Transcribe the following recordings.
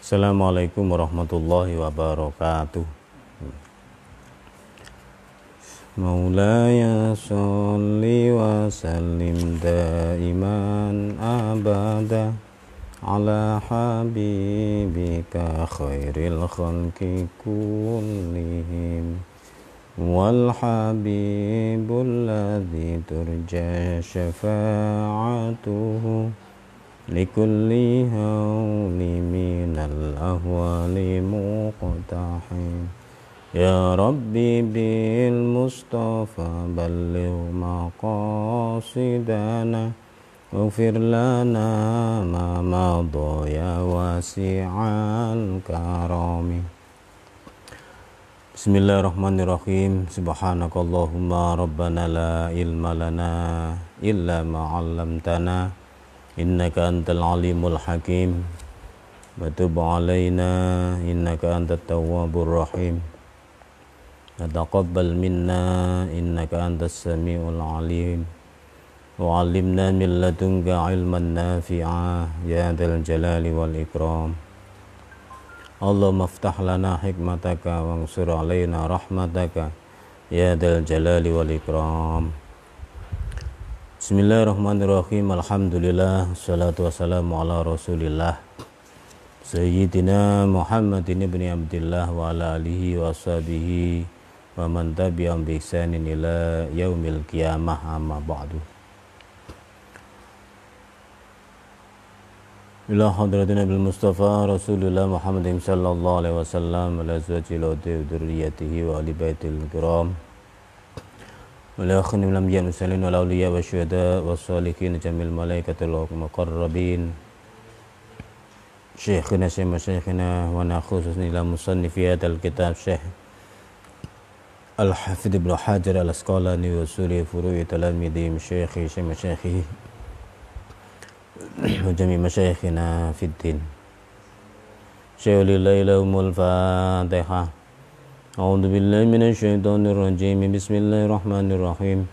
Assalamualaikum warahmatullahi wabarakatuh. Maulaya sholli wa sallim daiman abada ala habibika khairil khalqi kullihim wal habibul ladzi turja syafa'atuhu likulli hawli minal ahwali muqtahim ya rabbi bil mustafa balligh maqasidana waghfir lana ma madha ya wasi'al karami. Bismillahirrahmanirrahim. Subhanakallahumma rabbana la ilma lana illa ma 'allamtana innaka antal alimul hakim wa tub alaina innaka antat tawwabur rahim wa taqabbal minna innaka antas samiul alim wa 'allimna min ladunka ilman nafi'a ya dzal jalali wal ikram. Allahumma iftah lana hikmataka wansur alaina rahmataka ya dzal jalali wal ikram. Bismillahirrahmanirrahim. Alhamdulillah, salatu wassalamu ala rasulillah Sayyidina Muhammadin ibn Abdillah wa ala alihi wa sahbihi wa man tabi'ahum bi ihsanin ila yaumil qiyamah, amma ba'du. Ila hadratin Nabil Mustafa Rasulullah Muhammadin sallallahu alaihi wasallam ala azwajil wa dzurriyyatihi wa ali baitil kiram wala akhni lam yansalin wala awliya wa syuhada wa salihin jamil malaikatul muqarrabin syekhina wa nakhususni ila musannifiyat al-kitab syekh al-hafidh ibn Hajar al-Asqalani wa suri furu'i talamidim syekhi wa jami masyayikhina fid din. Syaikhul lailahumul fatihah. A'udzu billahi minasy syaithanir rajim. Bismillahirrahmanirrahim.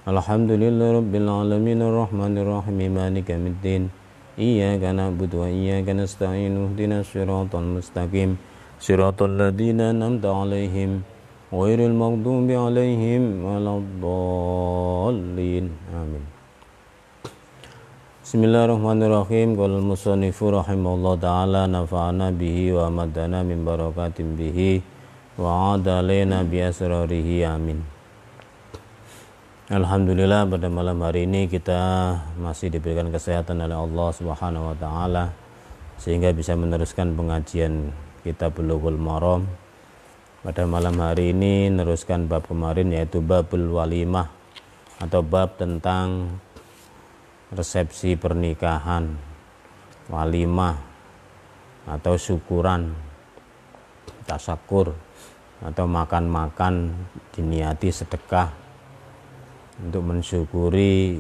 Alhamdulillahi rabbil alamin arrahmanir rahim maliki yaumiddin. Iyyaka na'budu wa iyyaka nasta'in. Ihdinas siratal mustaqim. Siratal ladzina an'amta 'alaihim ghairil maghdubi 'alaihim waladdallin. Amin. Bismillahirrahmanirrahim. Qala al-musannifu rahimahullah ta'ala nafa'ana bihi wa madana min barakatin bihi wa adalena bi asrarihi, amin. Alhamdulillah, pada malam hari ini kita masih diberikan kesehatan oleh Allah Subhanahu wa taala sehingga bisa meneruskan pengajian kitab Bulughul Maram. Pada malam hari ini meneruskan bab kemarin, yaitu babul walimah atau bab tentang resepsi pernikahan, walimah atau syukuran, tasyakur atau makan-makan diniati sedekah untuk mensyukuri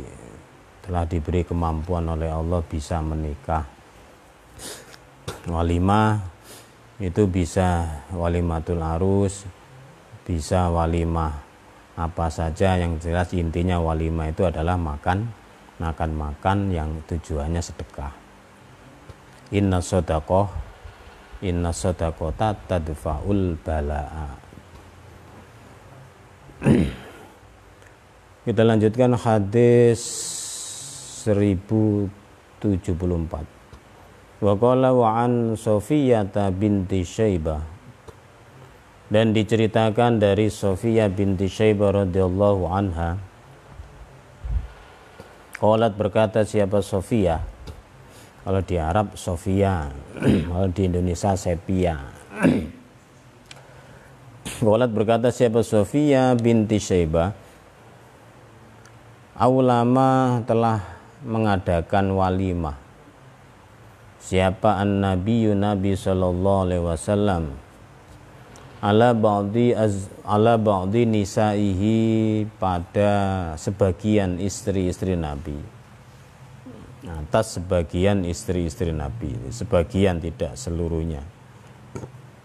telah diberi kemampuan oleh Allah bisa menikah. Walimah itu bisa walimatul arus, bisa walimah apa saja, yang jelas intinya walimah itu adalah makan yang tujuannya sedekah. Inna shadaqata tadfa'ul bala'a. Kita lanjutkan hadis 1074. Wa qala wa an Sofiyata binti Syaibah, dan diceritakan dari Sofiyah binti Syaibah radhiyallahu anha. Qalat, berkata siapa Sofiyah? Kalau di Arab Sofia, kalau di Indonesia Sepia. Qalat, berkata siapa Sofia binti Syaibah, ulama telah mengadakan walimah. Siapa an-nabiyyu Nabi sallallahu alaihi wasallam ala ba'di nisaihi, pada sebagian istri-istri Nabi, atas sebagian istri-istri Nabi, sebagian tidak seluruhnya,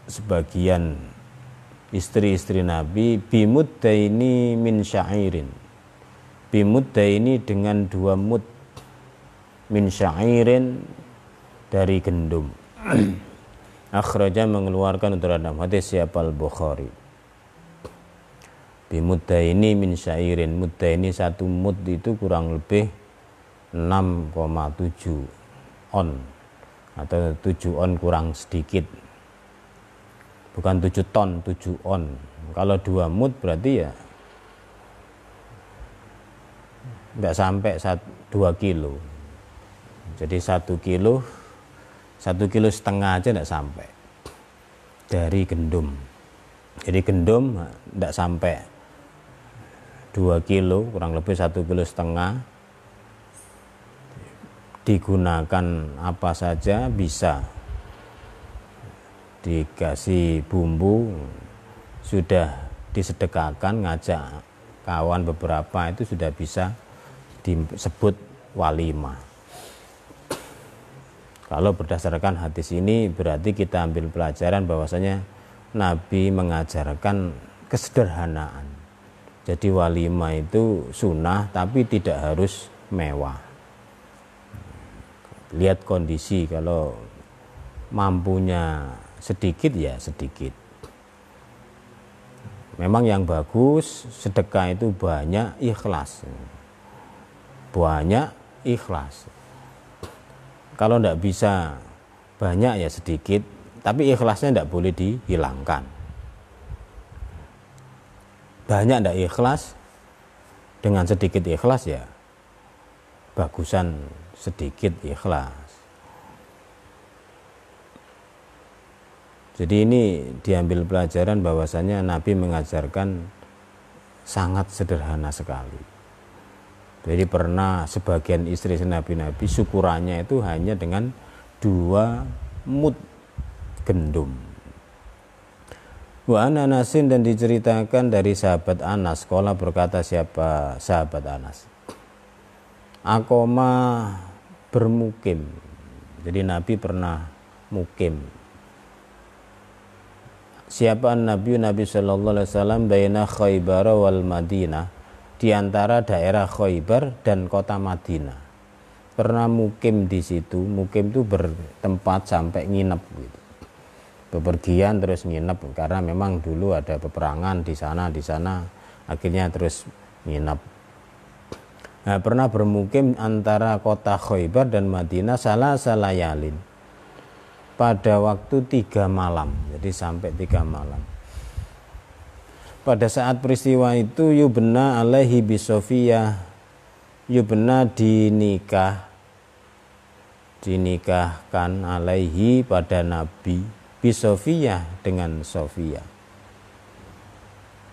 sebagian istri-istri Nabi, bimuddaini min syairin, bimuddaini dengan 2 mud, min syairin dari gandum. akhraja mengeluarkan untuk dalam hadis siapa Al-Bukhari bimuddaini min syairin. Muddaini satu mud itu kurang lebih 6,7 on atau 7 on kurang sedikit, bukan 7 ton, 7 on. Kalau 2 mud berarti ya enggak sampai 2 kilo. Jadi 1 kilo, 1,5 kilo aja enggak sampai dari gendum. Jadi gendum enggak sampai 2 kilo, kurang lebih 1,5 kilo. Digunakan apa saja bisa, dikasih bumbu, sudah disedekahkan, ngajak kawan beberapa, itu sudah bisa disebut walimah. Kalau berdasarkan hadis ini berarti kita ambil pelajaran bahwasanya Nabi mengajarkan kesederhanaan. Jadi walimah itu sunnah tapi tidak harus mewah. Lihat kondisi, kalau mampunya sedikit ya sedikit. Memang yang bagus sedekah itu banyak ikhlas. Banyak ikhlas. Kalau tidak bisa banyak ya sedikit, tapi ikhlasnya tidak boleh dihilangkan. Banyak tidak ikhlas, dengan sedikit ikhlas ya bagusan sedikit ikhlas. Jadi ini diambil pelajaran bahwasanya Nabi mengajarkan sangat sederhana sekali. Jadi pernah sebagian istri Nabi syukurannya itu hanya dengan 2 mud gendum. Wa an Anasin, dan diceritakan dari sahabat Anas, qala berkata siapa sahabat Anas, Akoma bermukim. Jadi Nabi pernah mukim. Siapa Nabi sallallahu alaihi wasallam baina Khaybar wal Madinah, di antara daerah Khaybar dan kota Madinah. Pernah mukim di situ. Mukim itu bertempat sampai nginep gitu. Bepergian terus nginep karena memang dulu ada peperangan di sana akhirnya terus nginep. Nah, pernah bermukim antara kota Khaybar dan Madinah salah layalin, pada waktu 3 malam. Jadi sampai 3 malam. Pada saat peristiwa itu yubna alaihi bisofiyah, yubna dinikahkan alaihi pada Nabi bisofiyah dengan Sofiyah.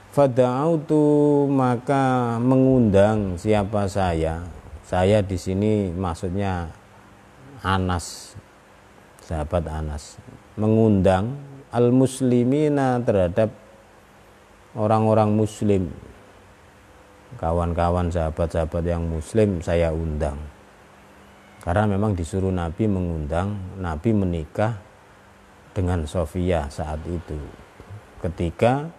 Fada'autu, maka mengundang siapa saya di sini maksudnya Anas, sahabat Anas, mengundang al-muslimina, terhadap orang-orang muslim, kawan-kawan sahabat-sahabat yang muslim saya undang. Karena memang disuruh Nabi mengundang, Nabi menikah dengan Sofiyah saat itu ketika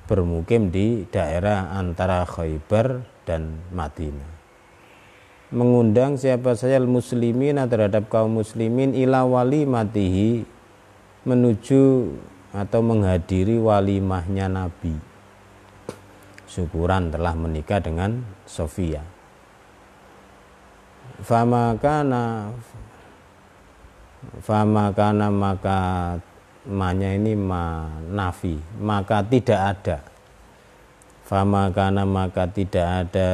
bermukim di daerah antara Khaybar dan Madinah. Mengundang siapa saja al-muslimin, terhadap kaum muslimin, ila walimatihi, menuju atau menghadiri walimahnya Nabi, syukuran telah menikah dengan Sofiyah. Famakana maka manya ini nafi, maka tidak ada. Famakana maka tidak ada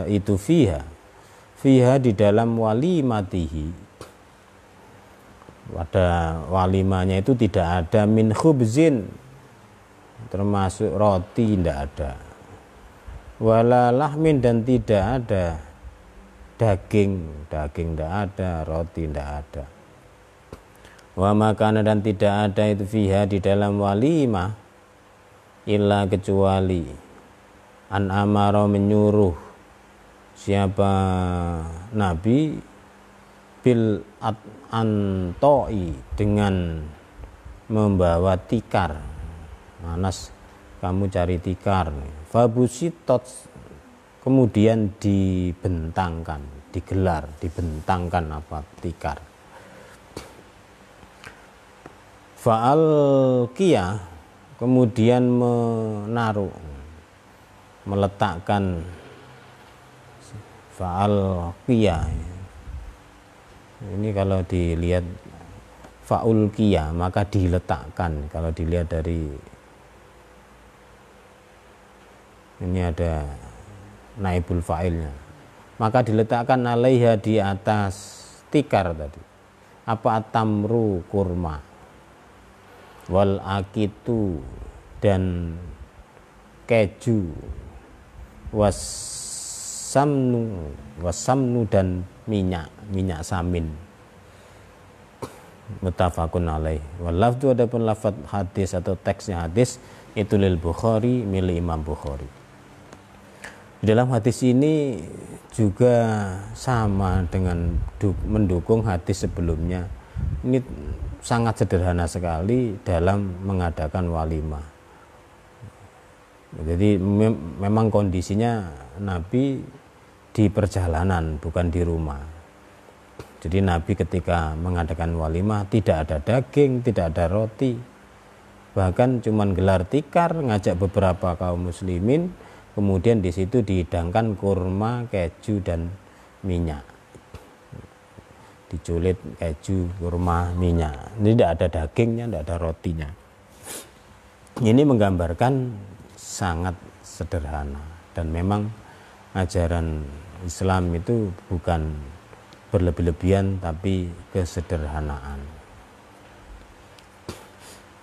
itu fiha di dalam walimatihi, pada walimahnya itu tidak ada min khubzin, termasuk roti tidak ada, wala lahmin, dan tidak ada daging tidak ada, roti tidak ada. Wa makana, dan tidak ada itu fiha di dalam walimah, illa kecuali an amara, menyuruh siapa Nabi bil antoi, dengan membawa tikar. Anas, kamu cari tikar. Fabusitot, kemudian dibentangkan, dibentangkan apa tikar. Fa'al qiyah, kemudian menaruh, meletakkan. Fa'al qiyah, ini kalau dilihat fa'ul qiyah maka diletakkan. Kalau dilihat dari ini ada naibul fa'ilnya, maka diletakkan alaiha, di atas tikar tadi. Apa? Tamru, kurma, wal akitu, dan keju, wasamnu, dan minyak samin. Muttafaqun alaih. Wal lafdhu, adapun lafaz hadis atau teksnya hadis itu lil Bukhari, milik Imam Bukhari. Di dalam hadis ini juga sama dengan mendukung hadis sebelumnya. Ini sangat sederhana sekali dalam mengadakan walimah. Jadi memang kondisinya Nabi di perjalanan, bukan di rumah. Jadi Nabi ketika mengadakan walimah tidak ada daging, tidak ada roti, bahkan cuman gelar tikar, ngajak beberapa kaum muslimin. Kemudian di situ dihidangkan kurma, keju, dan minyak. Diculit keju, kurma, minyak. Ini tidak ada dagingnya, tidak ada rotinya. Ini menggambarkan sangat sederhana, dan memang ajaran Islam itu bukan berlebih-lebihan tapi kesederhanaan.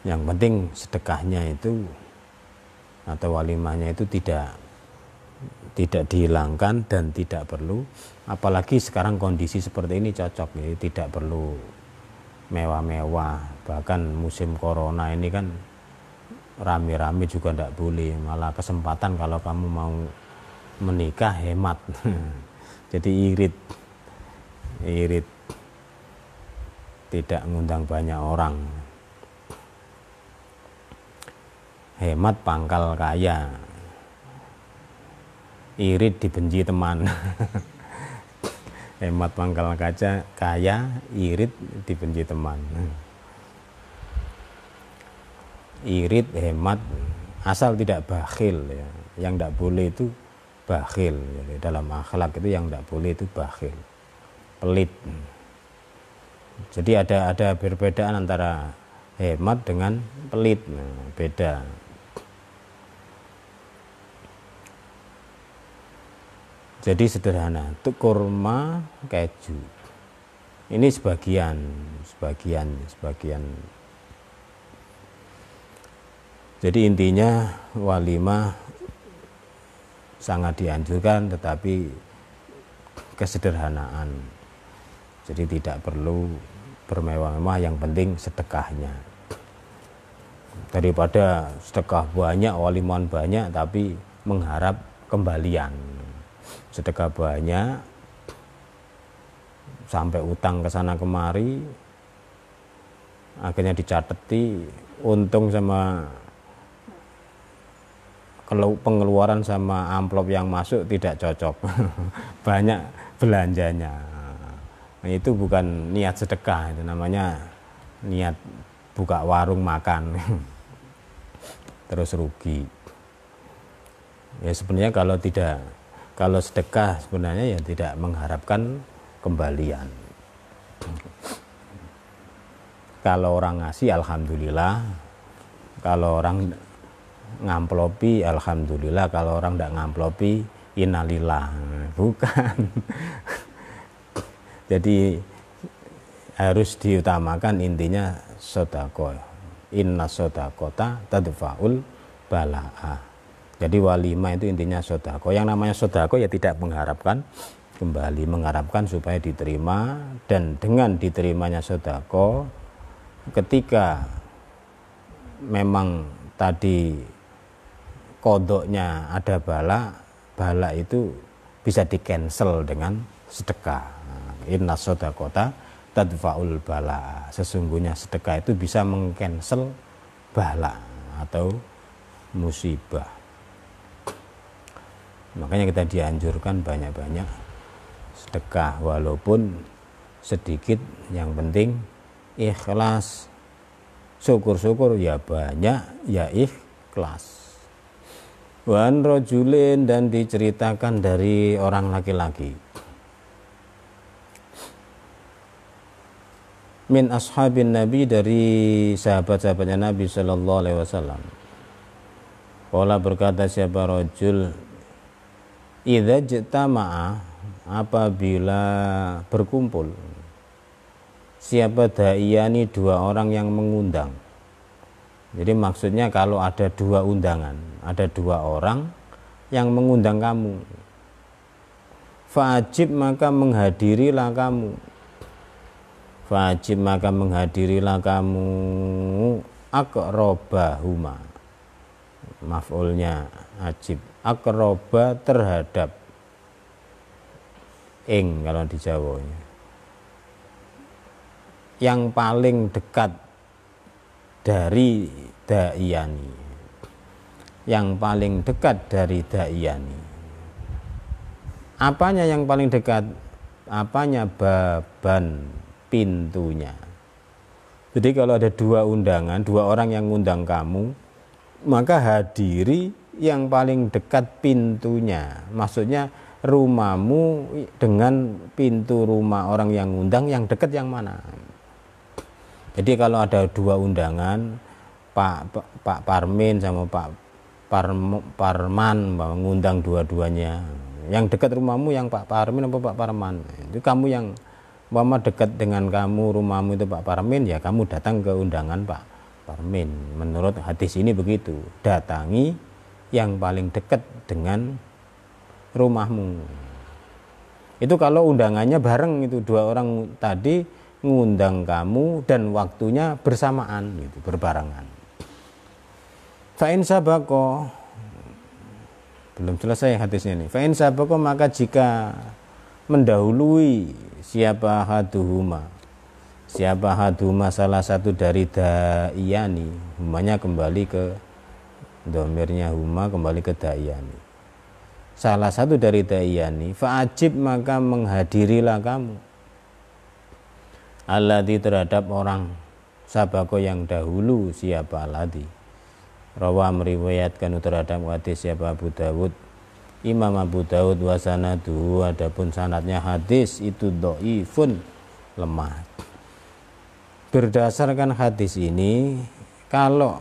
Yang penting sedekahnya itu atau walimahnya itu tidak dihilangkan dan tidak perlu, apalagi sekarang kondisi seperti ini cocok ya, tidak perlu mewah-mewah. Bahkan musim corona ini kan rame-rame juga tidak boleh, malah kesempatan kalau kamu mau menikah hemat. Jadi irit, tidak ngundang banyak orang, hemat pangkal kaya, irit dibenci teman. Hemat pangkal kaya, irit dibenci teman. Irit, hemat, asal tidak bakhil ya. Yang tidak boleh itu bakhil ya. Dalam akhlak itu yang tidak boleh itu bakhil, pelit. Jadi ada perbedaan antara hemat dengan pelit, nah, beda. Jadi sederhana, itu kurma, keju. Ini sebagian. Jadi intinya walimah sangat dianjurkan, tetapi kesederhanaan. Jadi tidak perlu bermewah-mewah, yang penting sedekahnya. Daripada sedekah banyak, walimahan banyak, tapi mengharap kembalian. Sedekah banyak sampai utang ke sana kemari, akhirnya dicateti untung sama pengeluaran sama amplop yang masuk tidak cocok. Banyak belanjanya. Nah, itu bukan niat sedekah, itu namanya niat buka warung makan. Terus rugi. Ya sebenarnya kalau sedekah sebenarnya ya tidak mengharapkan kembalian. Kalau orang ngasih alhamdulillah, kalau orang ngamplopi alhamdulillah, kalau orang tidak ngamplopi innalillah. Bukan. Jadi harus diutamakan intinya sedekah. Inna sedekata tadfa'ul balaa. Jadi walimah itu intinya sedekah. Yang namanya sedekah ya tidak mengharapkan kembali, mengharapkan supaya diterima. Dan dengan diterimanya sedekah, ketika memang tadi kodoknya ada bala itu bisa di cancel dengan sedekah. Inna sedekata tadfa'ul bala. Sesungguhnya sedekah itu bisa mengcancel bala atau musibah. Makanya kita dianjurkan banyak-banyak sedekah, walaupun sedikit, yang penting ikhlas, syukur-syukur ya banyak, ya ikhlas. Wan rojulin, dan diceritakan dari orang laki-laki, min ashabin Nabi, dari sahabat-sahabatnya Nabi sallallahu alaihi wasallam. Qala, berkata siapa rojul, idza jtama'a, apabila berkumpul, siapa da'iyani, dua orang yang mengundang. Jadi maksudnya kalau ada dua undangan, ada dua orang yang mengundang kamu, fa'ajib, maka menghadirilah kamu. Fa'ajib, maka menghadirilah kamu, aqrabahuma, maf'ulnya ajib, aqraba, terhadap, kalau di Jawa, yang paling dekat dari da'iyani, yang paling dekat dari da'iyani. Apanya yang paling dekat? Apanya? Baban, pintunya. Jadi kalau ada dua undangan, dua orang yang ngundang kamu, maka hadiri yang paling dekat pintunya. Maksudnya rumahmu dengan pintu rumah orang yang ngundang, yang dekat yang mana? Jadi kalau ada dua undangan, Pak Parmin sama Pak Parman mengundang dua-duanya, yang dekat rumahmu yang Pak Parmin atau Pak Parman, itu kamu yang dekat dengan kamu, rumahmu itu Pak Parmin, ya kamu datang ke undangan Pak Parmin. Menurut hadis ini begitu, datangi yang paling dekat dengan rumahmu. Itu kalau undangannya bareng, itu dua orang tadi ngundang kamu dan waktunya bersamaan, gitu, berbarengan. Fa'in sabako, belum selesai hadisnya nih. Fa'in sabako, maka jika mendahului siapa haduhuma, salah satu dari da'iyani, humanya kembali ke domirnya, huma kembali ke da'iyani, salah satu dari da'iyani, fa'ajib, maka menghadirilah kamu, alladzi, terhadap orang, sabako, yang dahulu, siapa alladzi. Rawa, meriwayatkan terhadap hadis siapa Abu Dawud, Imam Abu Dawud, wa sanaduhu, adapun sanadnya hadis itu dhaifun, lemah. Berdasarkan hadis ini, kalau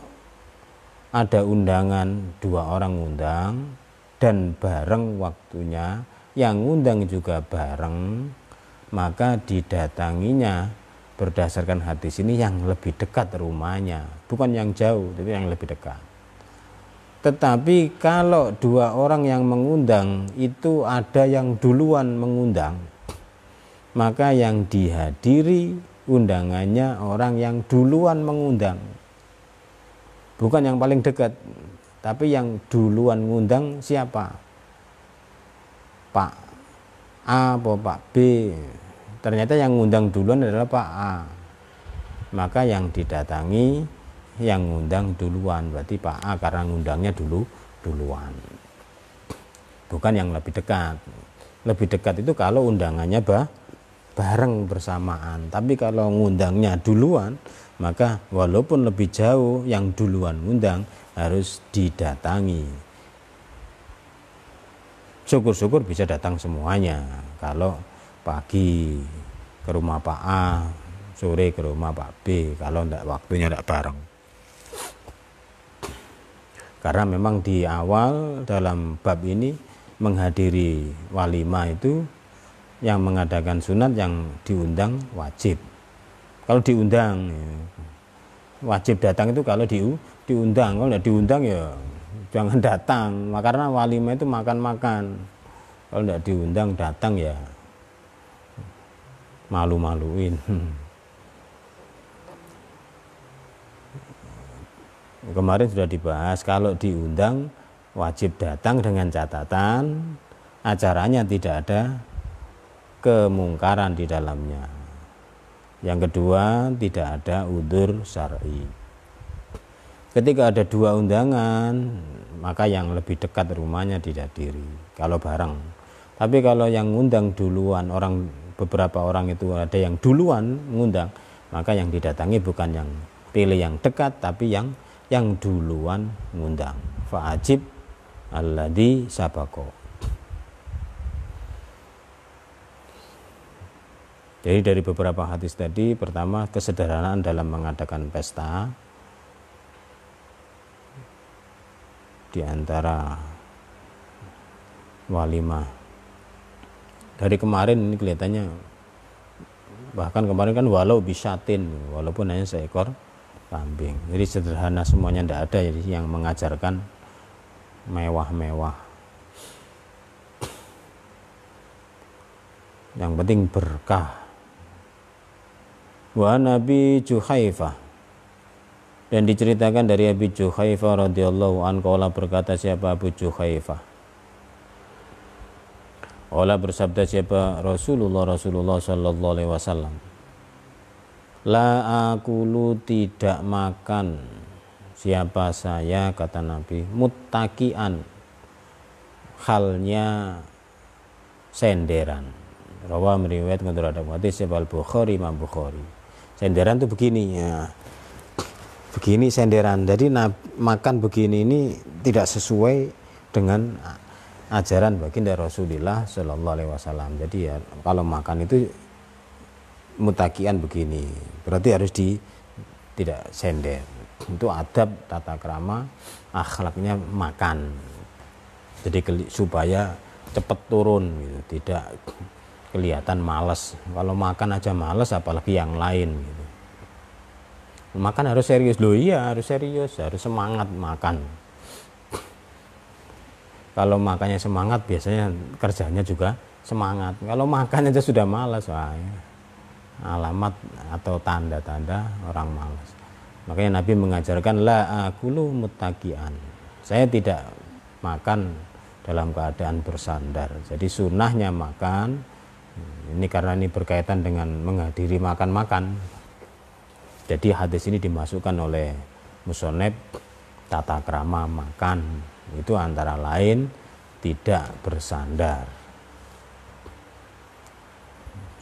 ada undangan, dua orang undang dan bareng waktunya, yang undang juga bareng, maka didatanginya berdasarkan hadis ini yang lebih dekat rumahnya, bukan yang jauh, tapi yang lebih dekat. Tetapi kalau dua orang yang mengundang itu ada yang duluan mengundang, maka yang dihadiri undangannya orang yang duluan mengundang, bukan yang paling dekat, tapi yang duluan mengundang. Siapa? Pak A atau Pak B. Ternyata yang ngundang duluan adalah Pak A, maka yang didatangi yang ngundang duluan, berarti Pak A, karena ngundangnya duluan, bukan yang lebih dekat. Lebih dekat itu kalau undangannya bareng bersamaan, tapi kalau ngundangnya duluan, maka walaupun lebih jauh, yang duluan ngundang harus didatangi. Syukur-syukur bisa datang semuanya, kalau pagi ke rumah Pak A, sore ke rumah Pak B, kalau enggak, waktunya enggak bareng. Karena memang di awal dalam bab ini menghadiri walimah itu yang mengadakan sunat, yang diundang wajib. Kalau diundang wajib datang itu kalau diundang, kalau enggak diundang ya jangan datang, karena walimah itu makan-makan. Kalau enggak diundang datang ya malu-maluin. Kemarin sudah dibahas, kalau diundang wajib datang dengan catatan acaranya tidak ada kemungkaran di dalamnya. Yang kedua, tidak ada udzur syar'i. Ketika ada dua undangan, maka yang lebih dekat rumahnya dihadiri kalau bareng. Tapi kalau yang ngundang duluan, beberapa orang itu ada yang duluan ngundang, maka yang didatangi bukan yang pilih yang dekat tapi yang duluan ngundang. Fa'ajib alladzi sabaqo. Jadi dari beberapa hadis tadi, pertama kesederhanaan dalam mengadakan pesta. Di antara walimah dari kemarin ini kelihatannya, bahkan kemarin kan walau bisyatin, walaupun hanya seekor kambing. Jadi sederhana semuanya, tidak ada jadi yang mengajarkan mewah-mewah. Yang penting berkah. Wa Nabi Juhaifah, dan diceritakan dari Abi Juhaifah radhiyallahu anhu, qala berkata siapa Abu Juhaifah, qala bersabda siapa Rasulullah sallallahu alaihi wasallam, la akulu tidak makan siapa saya, kata Nabi, muttakian halnya senderan. Rawa meriwayat terhadap hadis siapa Al-Bukhari, Imam Bukhari. Senderan itu begini ya. Begini senderan, jadi makan begini ini tidak sesuai dengan ajaran baginda Rasulullah Shallallahu Alaihi Wasallam. Jadi ya kalau makan itu mutakian begini, berarti harus tidak sender. Itu adab tata krama akhlaknya makan. Jadi supaya cepat turun gitu, tidak kelihatan malas. Kalau makan aja malas, apalagi yang lain gitu. Makan harus serius loh, iya harus serius, harus semangat makan. Kalau makannya semangat, biasanya kerjanya juga semangat. Kalau makan aja sudah malas, wah, ya, alamat atau tanda-tanda orang malas. Makanya Nabi mengajarkan la akulu muttaqian. Saya tidak makan dalam keadaan bersandar. Jadi sunnahnya makan. Ini karena ini berkaitan dengan menghadiri makan-makan. Jadi hadis ini dimasukkan oleh musoneb tata krama makan itu antara lain tidak bersandar.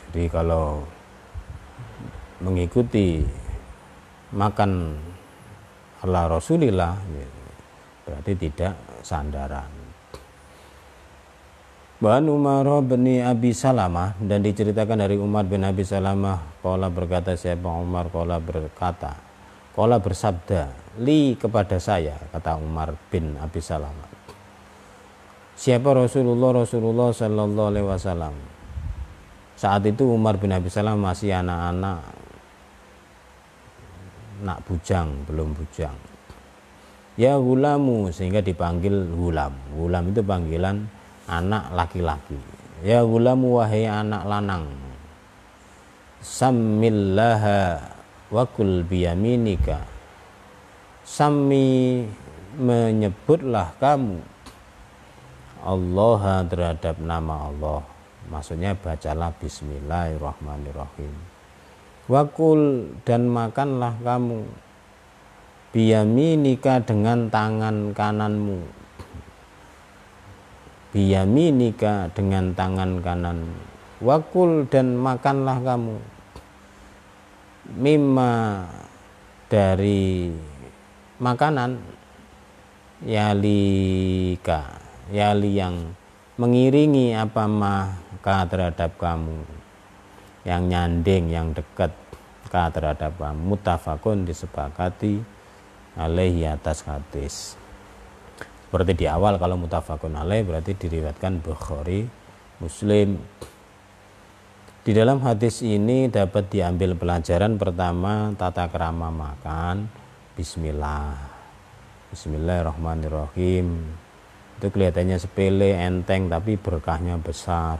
Jadi kalau mengikuti makan ala Rasulillah berarti tidak sandaran. Ban Umar bin Abi Salamah, dan diceritakan dari Umar bin Abi Salamah, qala berkata siapa Umar, qala berkata, qala bersabda, li kepada saya, kata Umar bin Abi Salamah. Siapa Rasulullah sallallahu alaihi wasallam. Saat itu Umar bin Abi Salamah masih anak-anak, nak bujang, belum bujang. Ya gulamu, sehingga dipanggil gulam. Gulam itu panggilan anak laki-laki. Ya gulamu, wahai anak lanang, sammillaha wakul biyaminika. Sammi, menyebutlah kamu Allah terhadap nama Allah. Maksudnya bacalah bismillahirrahmanirrahim. Wakul, dan makanlah kamu biyaminika, dengan tangan kananmu. Biyaminika, dengan tangan kanan. Wakul, dan makanlah kamu mimma, dari makanan, yalika, yali yang mengiringi, apa maka terhadap kamu, yang nyanding, yang dekat ka terhadap kamu. Muttafaqun, disepakati alaihi, atas hadis. Seperti di awal, kalau muttafaqun alaih berarti diriwayatkan Bukhari, Muslim. Di dalam hadis ini dapat diambil pelajaran pertama, tata krama makan, bismillah, bismillahirrahmanirrahim. Itu kelihatannya sepele, enteng, tapi berkahnya besar.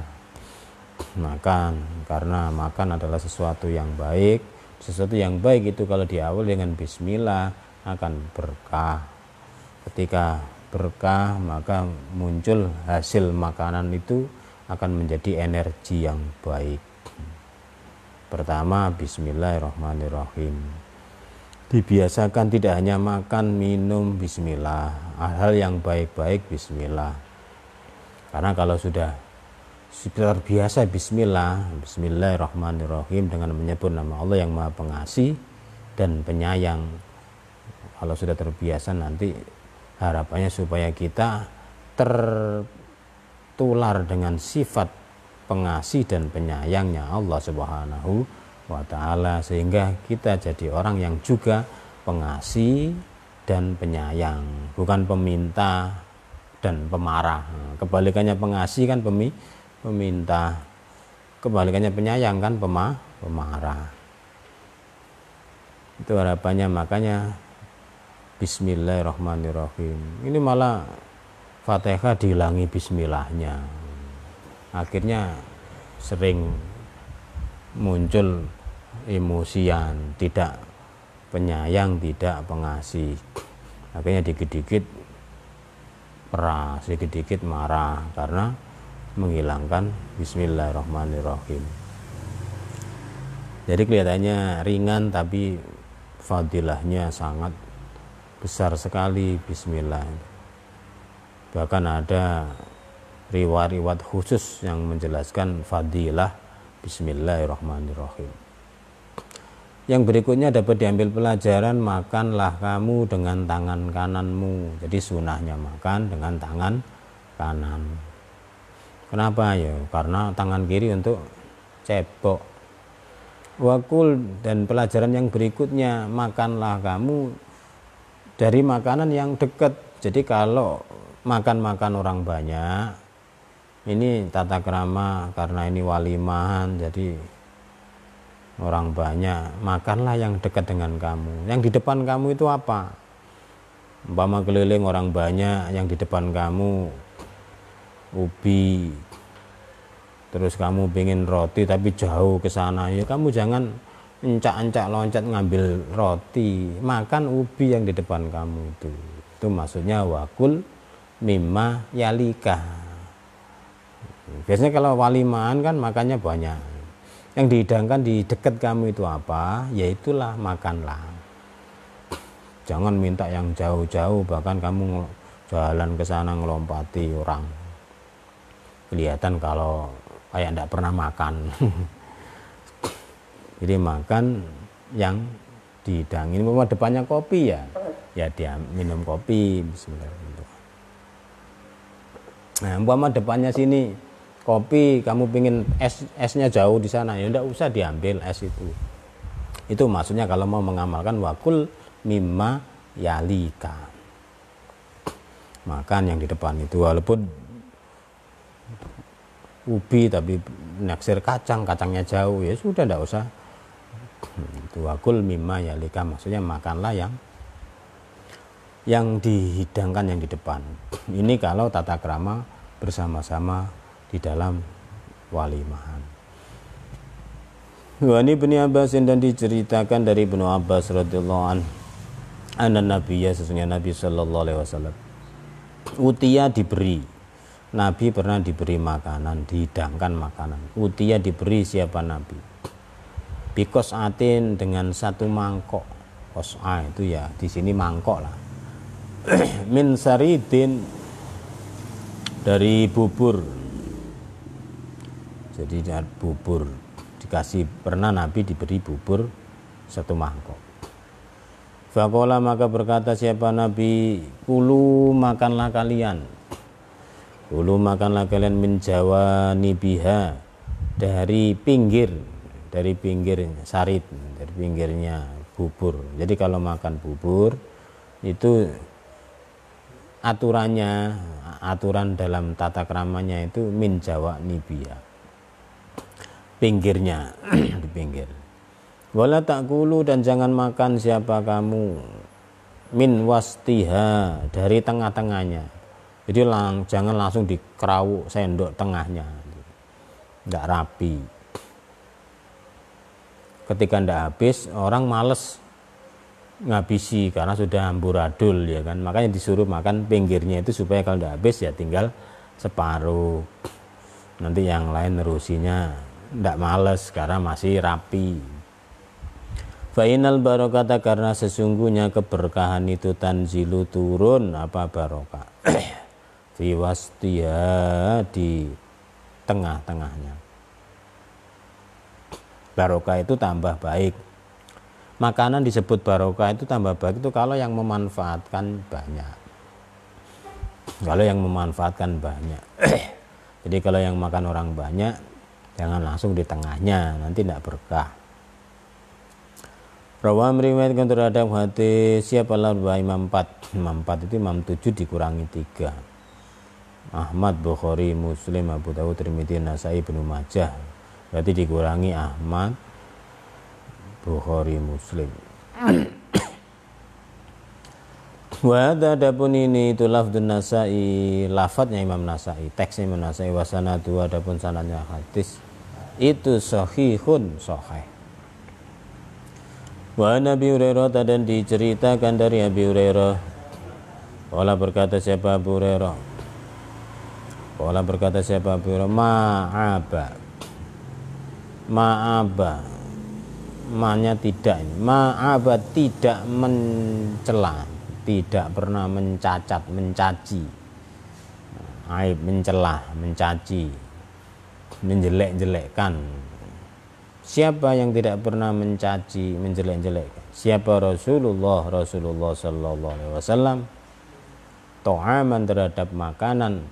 Makan, karena makan adalah sesuatu yang baik. Sesuatu yang baik itu kalau diawali dengan bismillah akan berkah. Ketika berkah, maka muncul hasil makanan itu akan menjadi energi yang baik. Pertama, bismillahirrahmanirrahim. Dibiasakan tidak hanya makan, minum, bismillah. Hal yang baik-baik, bismillah. Karena kalau sudah terbiasa bismillah, bismillahirrahmanirrahim, dengan menyebut nama Allah yang Maha Pengasih, dan penyayang. Kalau sudah terbiasa nanti harapannya supaya kita tertular dengan sifat pengasih dan penyayangnya Allah Subhanahu wa ta'ala, sehingga kita jadi orang yang juga pengasih dan penyayang, bukan peminta dan pemarah. Kebalikannya pengasih kan peminta, kebalikannya penyayang kan pemarah. Itu harapannya. Makanya Bismillahirrahmanirrahim. Ini malah Fatihah dihilangi bismillahnya. Akhirnya sering muncul emosian, tidak penyayang, tidak pengasih. Akhirnya dikit-dikit peras, dikit-dikit marah karena menghilangkan Bismillahirrahmanirrahim. Jadi kelihatannya ringan, tapi fadilahnya sangat besar sekali Bismillah. Bahkan ada riwayat khusus yang menjelaskan fadilah Bismillahirrahmanirrahim. Yang berikutnya dapat diambil pelajaran, makanlah kamu dengan tangan kananmu. Jadi sunahnya makan dengan tangan kanan. Kenapa ya? Karena tangan kiri untuk cebok. Wakul, dan pelajaran yang berikutnya, makanlah kamu dari makanan yang dekat. Jadi kalau makan orang banyak, ini tata krama karena ini walimahan, jadi orang banyak, makanlah yang dekat dengan kamu. Yang di depan kamu itu apa? Umpama keliling orang banyak, yang di depan kamu ubi, terus kamu pengen roti tapi jauh ke sana, ya kamu jangan encak-encak loncat ngambil roti, makan ubi yang di depan kamu itu. Itu maksudnya wakul mimma yalika. Biasanya kalau walimahan kan makannya banyak, yang dihidangkan di dekat kamu itu apa, ya itulah makanlah. Jangan minta yang jauh-jauh, bahkan kamu jalan ke sana ngelompati orang, kelihatan kalau kayak enggak pernah makan. Jadi makan yang dihidangin. Umpama depannya kopi, ya dia minum kopi, bismillahirrahmanirrahim. Nah, umpama depannya sini kopi, kamu pingin esnya jauh di sana, ya enggak usah diambil es itu. Itu maksudnya kalau mau mengamalkan wakul mimma yalika, makan yang di depan itu, walaupun ubi tapi naksir kacangnya jauh, ya sudah enggak usah. Itu wakul mimma yalika, maksudnya makanlah yang dihidangkan yang di depan. Ini kalau tata krama bersama-sama di dalam walimahan. Wa ani Ibnu Abbas, dan diceritakan dari Ibnu Abbas radhiyallahu anhu, anna nabiyya, sesungguhnya Nabi sallallahu alaihi wasallam, utia diberi, Nabi pernah diberi makanan, dihidangkan makanan. Utia diberi siapa Nabi? Bikos atin, dengan satu mangkok. Kos'a itu ya di sini mangkok lah. Min saridin, dari bubur. Jadi bubur dikasih, pernah Nabi diberi bubur satu mangkok. Faqala, maka berkata siapa Nabi, kulu, makanlah kalian. Kulu, makanlah kalian, min jawanibiha, dari pinggir sarit, dari pinggirnya bubur. Jadi kalau makan bubur itu aturan dalam tata kramanya itu min jawanibiha, pinggirnya, di pinggir. Wala takulu, dan jangan makan siapa kamu, min wastiha, dari tengah-tengahnya. Jadi jangan langsung dikerau sendok tengahnya, tidak rapi. Ketika tidak habis, orang males ngabisi karena sudah amburadul, ya kan. Makanya disuruh makan pinggirnya itu supaya kalau tidak habis ya tinggal separuh. Nanti yang lain nerusinya tidak males karena masih rapi. Fa'inal barokata, karena sesungguhnya keberkahan itu tanzilu, turun apa barokah. Fi wastiha, di tengah-tengahnya. Barokah itu tambah baik. makanan disebut barokah itu tambah baik itu kalau yang memanfaatkan banyak. Kalau yang memanfaatkan banyak. Jadi kalau yang makan orang banyak, jangan langsung di tengahnya, nanti tidak berkah. Rawa meriwayatkan terhadap hadis siapa lah Imam 4. Imam 4 itu Imam 7 dikurangi 3. Ahmad, Bukhari, Muslim, Abu Dawud, Tirmidzi, Nasai, Ibnu Majah. Berarti dikurangi Ahmad, Bukhari, Muslim. Wa adapun ini itu lafdzun Nasai, lafadznya Imam Nasai, teksnya Imam Nasai, wa sanadu adapun sanadnya hadis itu sahihun sahih. Wa Nabi Hurairah dan diceritakan dari Abi Hurairah. Qala berkata siapa Abu Hurairah? Qala berkata siapa Abu Hurairah? Ma'aba. Ma-nya tidak ini. Ma'aba tidak mencela, tidak pernah mencacat, mencaci, aib, mencela, mencaci, menjelek-jelekkan. Siapa yang tidak pernah mencaci, menjelek-jelekkan? Siapa Rasulullah sallallahu alaihi wasallam ta'aman terhadap makanan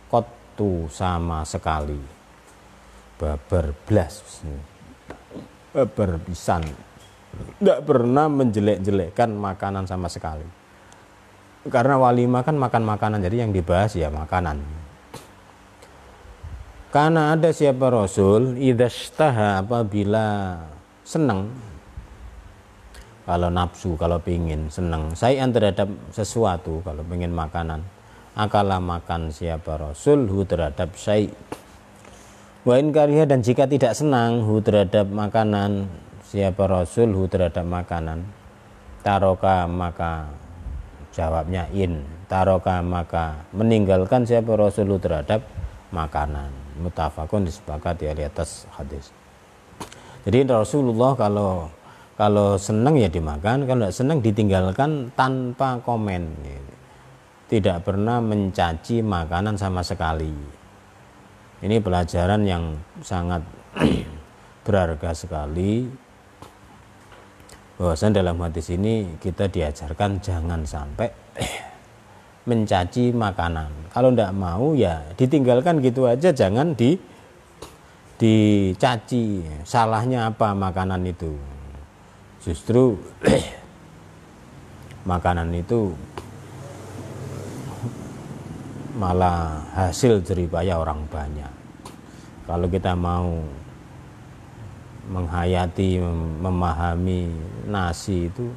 qattu sama sekali, babar blas, babar pisan, tidak pernah menjelek-jelekkan makanan sama sekali. Karena walimah kan makan makanan, jadi yang dibahas ya makanan. Karena ada siapa Rasul idzastaha apabila senang, kalau nafsu, kalau pingin senang, sayan terhadap sesuatu, kalau pengen makanan, akala makan siapa Rasul hu terhadap syai'. Wa in kariha dan jika tidak senang hu terhadap makanan siapa Rasul hu terhadap makanan, taroka maka jawabnya in, taroka maka meninggalkan siapa Rasul hu terhadap makanan. Muttafaqun disepakati di atas hadis. Jadi Rasulullah kalau senang ya dimakan, kalau tidak senang ditinggalkan tanpa komen. Tidak pernah mencaci makanan sama sekali. Ini pelajaran yang sangat berharga sekali. Bahwasan dalam hadis ini kita diajarkan jangan sampai mencaci makanan. Kalau tidak mau ya ditinggalkan gitu aja, jangan dicaci. Salahnya apa makanan itu? Justru makanan itu malah hasil jeripaya orang banyak. Kalau kita mau menghayati, memahami nasi itu,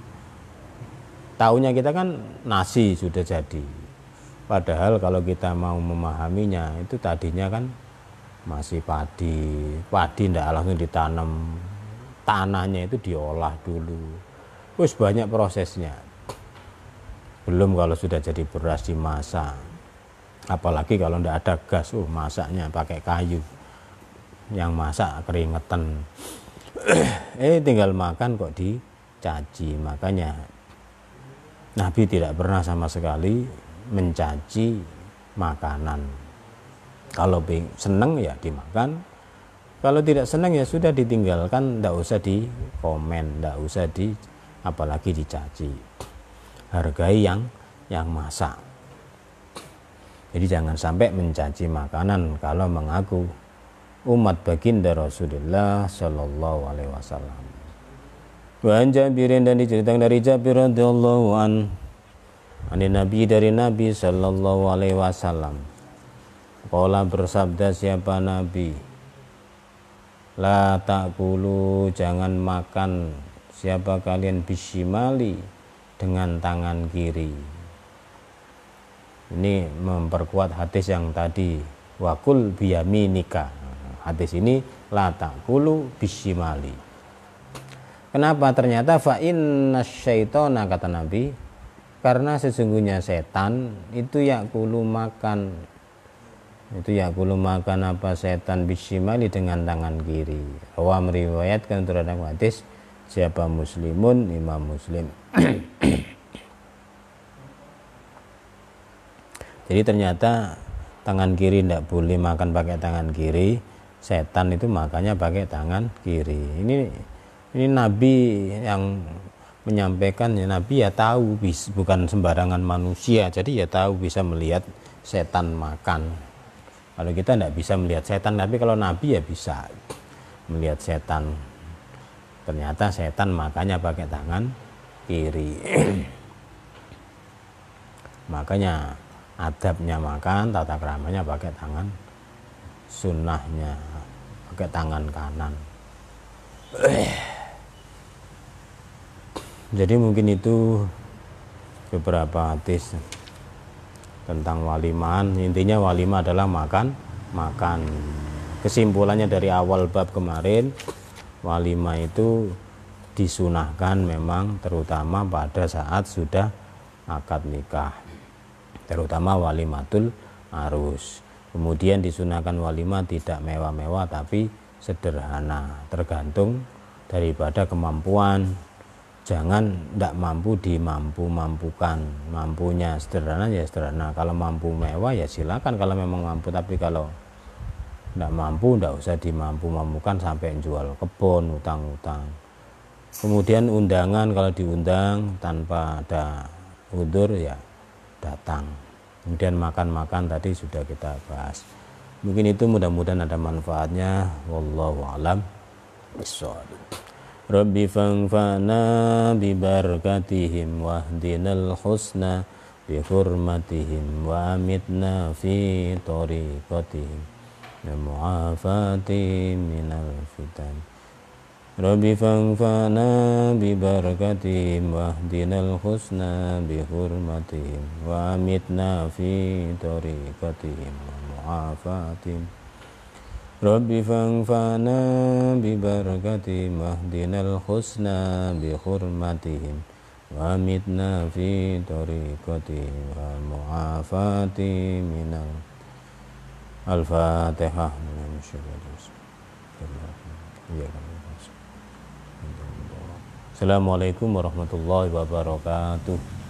taunya kita kan nasi sudah jadi. Padahal kalau kita mau memahaminya itu tadinya kan masih padi tidak langsung ditanam, tanahnya itu diolah dulu. Terus banyak prosesnya. Belum kalau sudah jadi beras dimasak. Apalagi kalau tidak ada gas, masaknya pakai kayu, yang masak keringetan, tinggal makan kok dicaci. Makanya Nabi tidak pernah sama sekali mencaci makanan. Kalau senang ya dimakan, kalau tidak senang ya sudah ditinggalkan, tidak usah dikomen, tidak usah apalagi dicaci. Hargai yang masak. Jadi jangan sampai mencaci makanan kalau mengaku umat baginda Rasulullah sallallahu alaihi wasallam. Wa an Jabirin dan diceritakan dari Jabir radhiyallahu an Nabi dari Nabi sallallahu alaihi wasallam. Qala bersabda siapa Nabi? La ta'kulu jangan makan siapa kalian bisimali dengan tangan kiri. Ini memperkuat hadis yang tadi wakul biyaminika. Hadis ini la ta'kulu bisimali. Kenapa? Ternyata fa inna syaitona kata Nabi, karena sesungguhnya setan itu yakulu makan. Itu yakulu makan apa setan bisimali dengan tangan kiri. Rawa meriwayatkan terhadap hadis siapa Muslimun, Imam Muslim. Jadi ternyata tangan kiri tidak boleh makan pakai tangan kiri, setan itu makannya pakai tangan kiri. Ini Ini Nabi yang menyampaikan, ya Nabi ya tahu, bukan sembarangan manusia, jadi ya tahu bisa melihat setan makan. Kalau kita tidak bisa melihat setan, tapi kalau Nabi ya bisa melihat setan. Ternyata setan makannya pakai tangan kiri. Makanya adabnya makan, tata keramanya pakai tangan, sunnahnya pakai tangan kanan. Jadi mungkin itu beberapa hadis tentang walimahan. Intinya walimah adalah makan. Kesimpulannya dari awal bab kemarin, walimah itu disunahkan memang terutama pada saat sudah akad nikah, terutama walimatul arus. Kemudian disunahkan walimah tidak mewah-mewah tapi sederhana, tergantung daripada kemampuan. Jangan tidak mampu dimampu-mampukan, mampunya sederhana ya sederhana, kalau mampu mewah ya silakan kalau memang mampu, tapi kalau tidak mampu tidak usah dimampu-mampukan sampai jual kebun, utang-utang. Kemudian undangan, kalau diundang tanpa ada udzur ya datang. Kemudian makan-makan tadi sudah kita bahas. Mungkin itu, mudah-mudahan ada manfaatnya. Wallahu a'lam bishawab. Rabbi fanfa'na bi barakatihim wahdinal husna bi hurmatihim wa amitna fi tariqatihim wa mu'afati minal fitan. Rabbi fanfa'na bi barakatihim wahdinal husna bi hurmatihim wa amitna fi tariqatihim wa mu'afatihim. Rabbi fanfa'na bi barakatihim wahdinal husna bi hurmatihim wa amitna fi tariqatihim wa mu'afati minal. Al-Fatihah. Assalamualaikum warahmatullahi wabarakatuh.